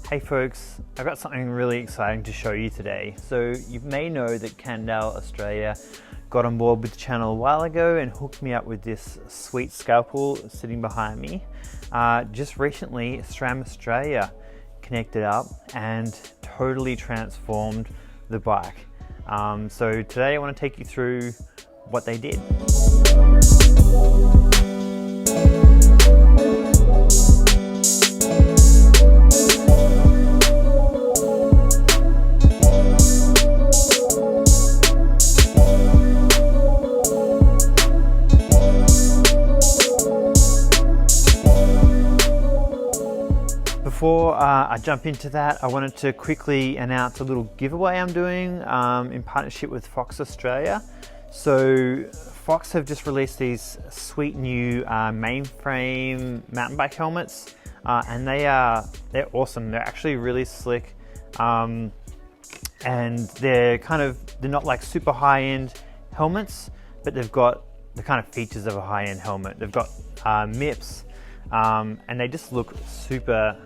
Hey folks, I've got something really exciting to show you today. So you may know that Cannondale Australia got on board with the channel a while ago and hooked me up with this sweet scalpel sitting behind me. Just recently, SRAM Australia connected up and totally transformed the bike. So today I want to take you through what they did. Before I jump into that, I wanted to quickly announce a little giveaway I'm doing in partnership with Fox Australia. So Fox have just released these sweet new mainframe mountain bike helmets, and they're awesome. They're actually really slick, and they're not like super high-end helmets, but they've got the kind of features of a high-end helmet. They've got MIPS, and they just look super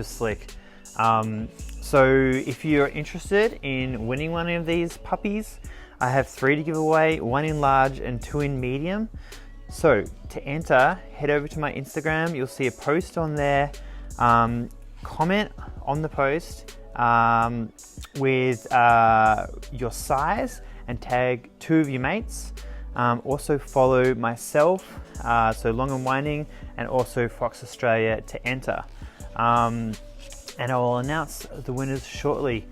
slick. So if you're interested in winning one of these puppies, I have 3 to give away, 1 in large and 2 in medium. So to enter, head over to my Instagram. You'll see a post on there. Comment on the post with your size and tag 2 of your mates. Also follow myself, so Long and Winding, and also Fox Australia to enter. And I will announce the winners shortly.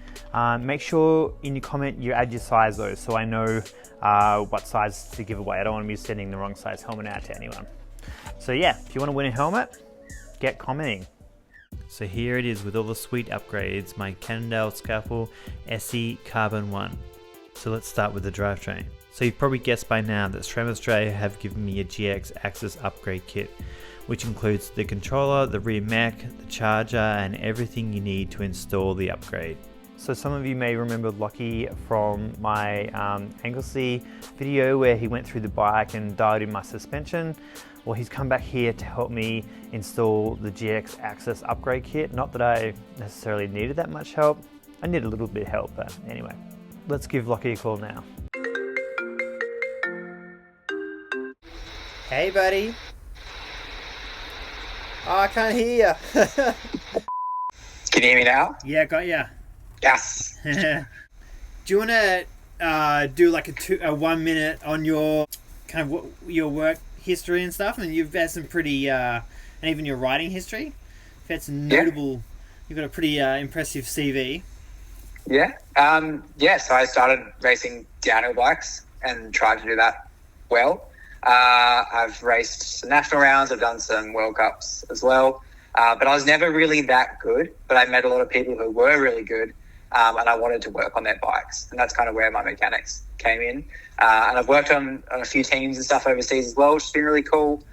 Make sure in your comment you add your size though, so I know what size to give away. I don't want to be sending the wrong size helmet out to anyone. So yeah, if you want to win a helmet, get commenting. So here it is with all the sweet upgrades, my Cannondale Scalpel SE Carbon 1. So let's start with the drivetrain. So you've probably guessed by now that SRAM Australia have given me a GX Axis upgrade kit, which includes the controller, the rear mech, the charger, and everything you need to install the upgrade. So some of you may remember Lockie from my Anglesey video where he went through the bike and dialed in my suspension. Well, he's come back here to help me install the GX Axis upgrade kit. Not that I necessarily needed that much help. I need a little bit of help, but anyway. Let's give Lockie a call now. Hey buddy. Oh, I can't hear you. Can you hear me now? Yeah, got ya. Yes. Do you want to do like a 1 minute on your your work history and stuff? And you've had some pretty, and even your riding history. You've had some notable. You've got a pretty impressive CV. Yeah. So I started racing downhill bikes and tried to do that well. I've raced some national rounds. I've done some World Cups as well. But I was never really that good. But I met a lot of people who were really good, and I wanted to work on their bikes. And that's kind of where my mechanics came in. And I've worked on a few teams and stuff overseas as well, which has been really cool,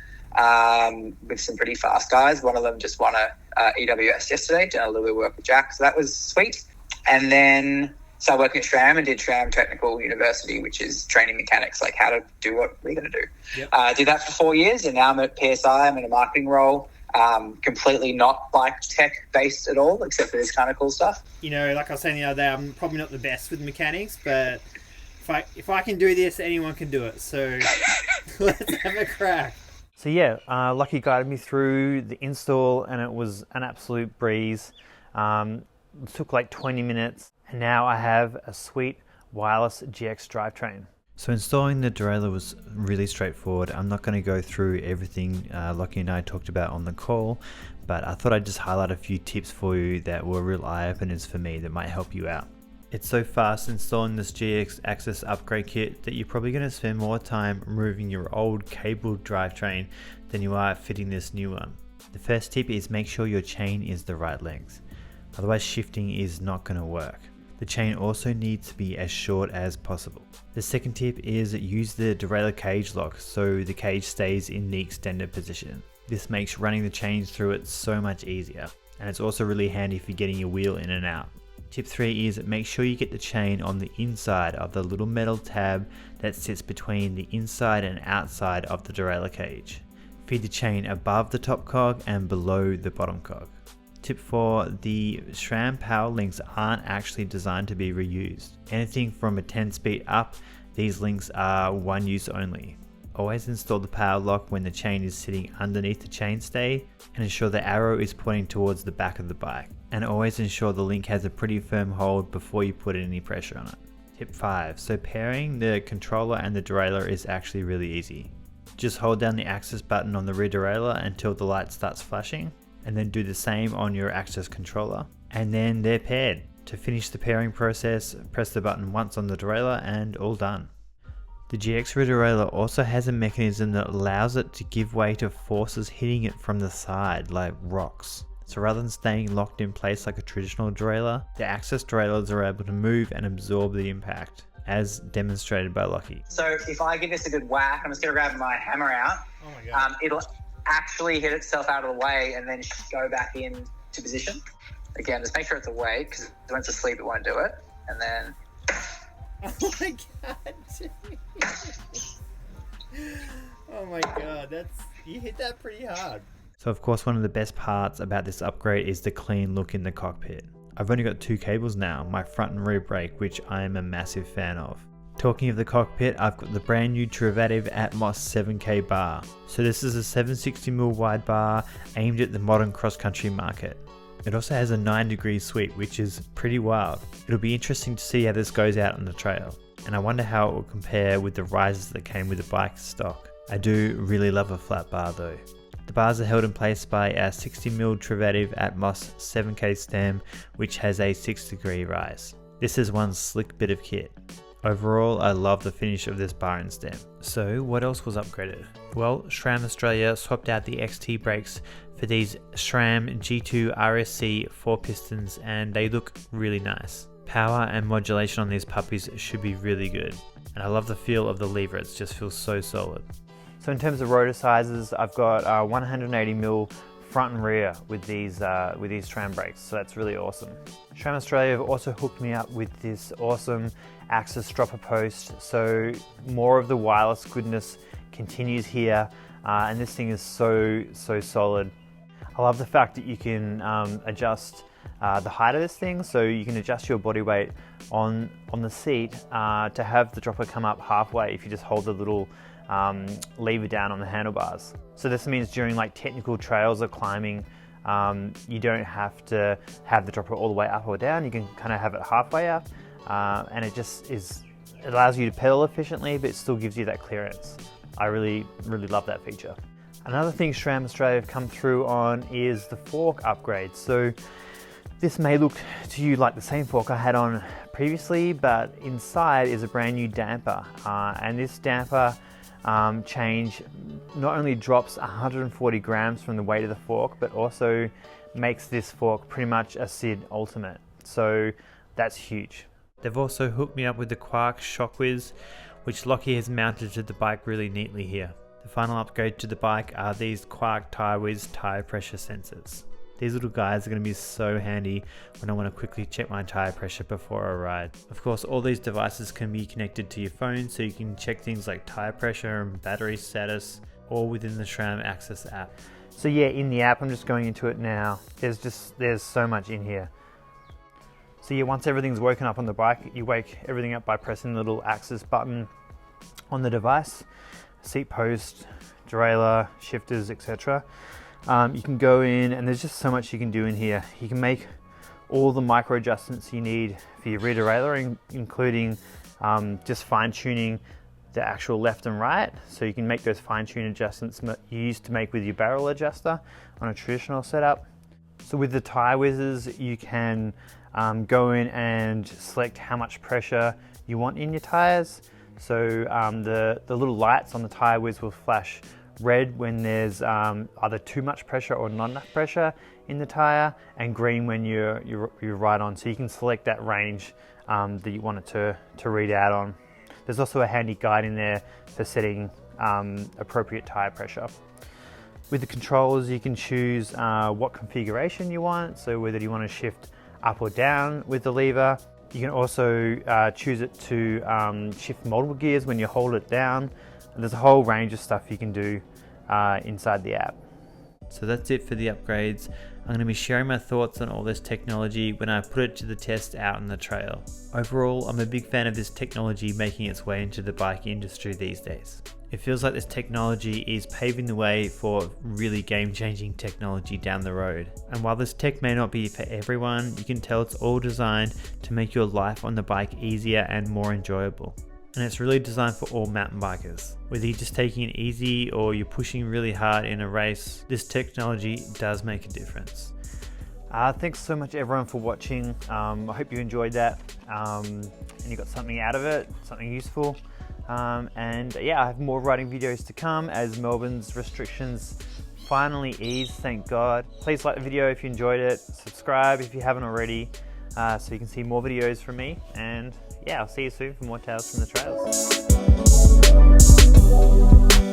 with some pretty fast guys. One of them just won a EWS yesterday, done a little bit of work with Jack. So that was sweet. And then started working at SRAM and did SRAM Technical University, which is training mechanics, like how to do what we're going to do. Yep. Did that for 4 years, and now I'm at PSI. I'm in a marketing role, completely not bike tech based at all, except for this kind of cool stuff. You know, like I was saying the other day, I'm probably not the best with mechanics, but if I can do this, anyone can do it. So let's have a crack. So yeah, Lucky guided me through the install, and it was an absolute breeze. It took like 20 minutes. And now I have a sweet wireless GX drivetrain. So installing the derailleur was really straightforward. I'm not going to go through everything Lockie and I talked about on the call, but I thought I'd just highlight a few tips for you that were real eye-openers for me that might help you out. It's so fast installing this GX Axis upgrade kit that you're probably going to spend more time removing your old cabled drivetrain than you are fitting this new one. The first tip is make sure your chain is the right length. Otherwise shifting is not going to work. The chain also needs to be as short as possible. The second tip is use the derailleur cage lock so the cage stays in the extended position. This makes running the chains through it so much easier, and it's also really handy for getting your wheel in and out. Tip 3 is make sure you get the chain on the inside of the little metal tab that sits between the inside and outside of the derailleur cage. Feed the chain above the top cog and below the bottom cog. Tip 4, the SRAM power links aren't actually designed to be reused. Anything from a 10 speed up, these links are one use only. Always install the power lock when the chain is sitting underneath the chainstay, and ensure the arrow is pointing towards the back of the bike. And always ensure the link has a pretty firm hold before you put any pressure on it. Tip 5, so pairing the controller and the derailleur is actually really easy. Just hold down the axis button on the rear derailleur until the light starts flashing, and then do the same on your axis controller, and then they're paired. To finish the pairing process, press the button once on the derailleur and all done. The GX rear derailleur also has a mechanism that allows it to give way to forces hitting it from the side, like rocks. So rather than staying locked in place like a traditional derailleur, the axis derailleurs are able to move and absorb the impact, as demonstrated by Lockie. So if I give this a good whack, I'm just going to grab my hammer out. Oh my God. It'll actually hit itself out of the way and then go back into position. Again, just make sure it's away, because when it's asleep it won't do it. And then... Oh my God. Oh my God, you hit that pretty hard. So of course one of the best parts about this upgrade is the clean look in the cockpit. I've only got 2 cables now, my front and rear brake, which I am a massive fan of. Talking of the cockpit, I've got the brand new Trivative Atmos 7K bar. So this is a 760mm wide bar aimed at the modern cross-country market. It also has a 9-degree sweep, which is pretty wild. It'll be interesting to see how this goes out on the trail, and I wonder how it will compare with the risers that came with the bike stock. I do really love a flat bar though. The bars are held in place by our 60mm Trivative Atmos 7K stem, which has a 6-degree rise. This is one slick bit of kit. Overall, I love the finish of this bar and stem. So what else was upgraded? Well, SRAM Australia swapped out the XT brakes for these SRAM G2 RSC 4 pistons, and they look really nice. Power and modulation on these puppies should be really good. And I love the feel of the lever, it just feels so solid. So in terms of rotor sizes, I've got 180mm front and rear with these SRAM brakes, so that's really awesome. SRAM Australia have also hooked me up with this awesome axis dropper post, so more of the wireless goodness continues here, and this thing is so solid. I love the fact that you can adjust the height of this thing, so you can adjust your body weight on the seat to have the dropper come up halfway if you just hold the little lever down on the handlebars. So this means during like technical trails or climbing, you don't have to have the dropper all the way up or down. You can kind of have it halfway up, and it allows you to pedal efficiently, but it still gives you that clearance. I really love that feature. Another thing SRAM Australia have come through on is the fork upgrade. So this may look to you like the same fork I had on previously, but inside is a brand new damper, and this damper change not only drops 140 grams from the weight of the fork, but also makes this fork pretty much a SID Ultimate. So that's huge. They've also hooked me up with the Quark Shockwiz, which Lockie has mounted to the bike really neatly here. The final upgrade to the bike are these Quark Tyre Pressure sensors. These little guys are going to be so handy when I want to quickly check my tire pressure before a ride. Of course, all these devices can be connected to your phone, so you can check things like tire pressure and battery status, all within the SRAM Access app. So yeah, in the app, I'm just going into it now. There's so much in here. So yeah, once everything's woken up on the bike, you wake everything up by pressing the little Access button on the device. Seat post, derailleur, shifters, etc. You can go in, and there's just so much you can do in here. You can make all the micro adjustments you need for your rear derailleur, including just fine tuning the actual left and right. So you can make those fine tune adjustments you used to make with your barrel adjuster on a traditional setup. So with the tire whizzes, you can go in and select how much pressure you want in your tires. So the little lights on the tire whiz will flash red when there's either too much pressure or not enough pressure in the tire, and green when you're right on. So you can select that range that you want it to read out on. There's also a handy guide in there for setting appropriate tire pressure. With the controls, you can choose what configuration you want, so whether you want to shift up or down with the lever. You can also choose it to shift multiple gears when you hold it down. And there's a whole range of stuff you can do inside the app. So that's it for the upgrades. I'm going to be sharing my thoughts on all this technology when I put it to the test out on the trail. Overall, I'm a big fan of this technology making its way into the bike industry these days. It feels like this technology is paving the way for really game-changing technology down the road. And while this tech may not be for everyone, you can tell it's all designed to make your life on the bike easier and more enjoyable. And it's really designed for all mountain bikers. Whether you're just taking it easy or you're pushing really hard in a race, this technology does make a difference. Thanks so much everyone for watching. I hope you enjoyed that and you got something out of it, something useful. And yeah, I have more riding videos to come as Melbourne's restrictions finally ease, thank God. Please like the video if you enjoyed it, subscribe if you haven't already, so you can see more videos from me, and yeah, I'll see you soon for more tales from the trails.